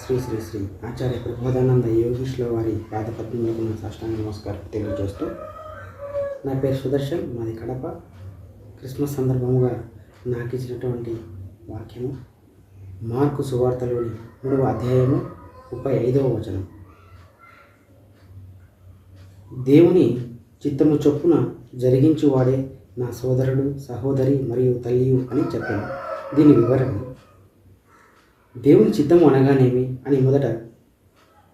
శ్రీ శ్రీ శ్రీ ఆచార్య ప్రబోధానంద యోగీష్ల వారి పాదపద్మములకు నా సాష్టాంగ నమస్కారం తెలియజేస్తూ, నా పేరు సుదర్శన్, మాది కడప. క్రిస్మస్ సందర్భంగా నాకు ఇచ్చినటువంటి వాక్యము మార్కు సువార్తలోని 3వ అధ్యాయము 35వ వచనం. దేవుని చిత్తము చొప్పున జరిగించువాడే నా సోదరుడు, సహోదరి మరియు తల్లియు అని చెప్పాను. దీని వివరణ: దేవుని చిత్తము అనగానేమి అని మొదట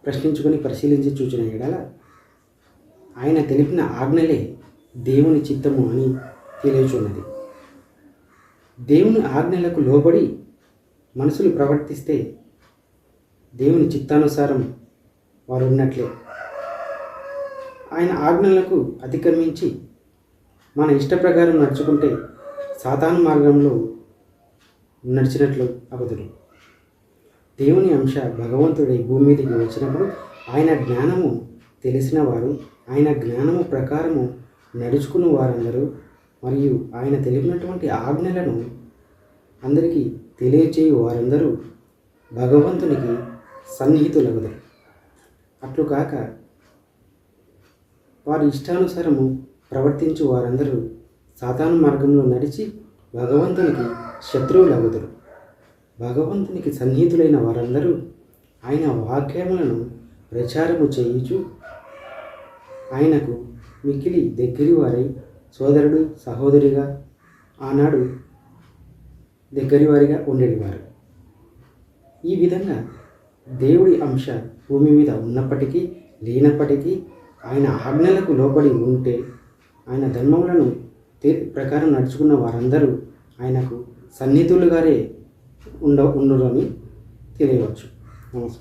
ప్రశ్నించుకొని పరిశీలించి చూచిన ఎడల, ఆయన తెలిపిన ఆజ్ఞలే దేవుని చిత్తము అని తెలియచున్నది. దేవుని ఆజ్ఞలకు లోబడి మనుషులు ప్రవర్తిస్తే దేవుని చిత్తానుసారం వారు ఉన్నట్లే. ఆయన ఆజ్ఞలకు అతిక్రమించి మన ఇష్ట ప్రకారం నడుచుకుంటే సాతాను మార్గంలో నడిచినట్లు అగుదురు. దేవుని అంశ భగవంతుడి భూమి మీదకి వచ్చినప్పుడు ఆయన జ్ఞానము తెలిసిన వారు, ఆయన జ్ఞానము ప్రకారము నడుచుకున్న వారందరూ మరియు ఆయన తెలిపినటువంటి ఆజ్ఞలను అందరికీ తెలియచేయు వారందరూ భగవంతునికి సన్నిహితులగుతారు. అట్లు కాక వారి ఇష్టానుసారము ప్రవర్తించు వారందరూ సాతాను మార్గంలో నడిచి భగవంతునికి శత్రువులగుతారు. భగవంతునికి సన్నిహితులైన వారందరూ ఆయన వాక్యములను ప్రచారము చేయుచు ఆయనకు మిక్కిలి దగ్గరి వారై సోదరుడు, సహోదరిగా ఆనాడు దగ్గరి వారిగా ఉండేవారు. ఈ విధంగా దేవుడి అంశ భూమి మీద ఉన్నప్పటికీ లేనప్పటికీ ఆయన ఆజ్ఞలకు లోబడి ఉంటే, ఆయన ధర్మములను ప్రకారం నడుచుకున్న వారందరూ ఆయనకు సన్నిహితులుగానే ఉండరు అని తెలియవచ్చు. నమస్కారం.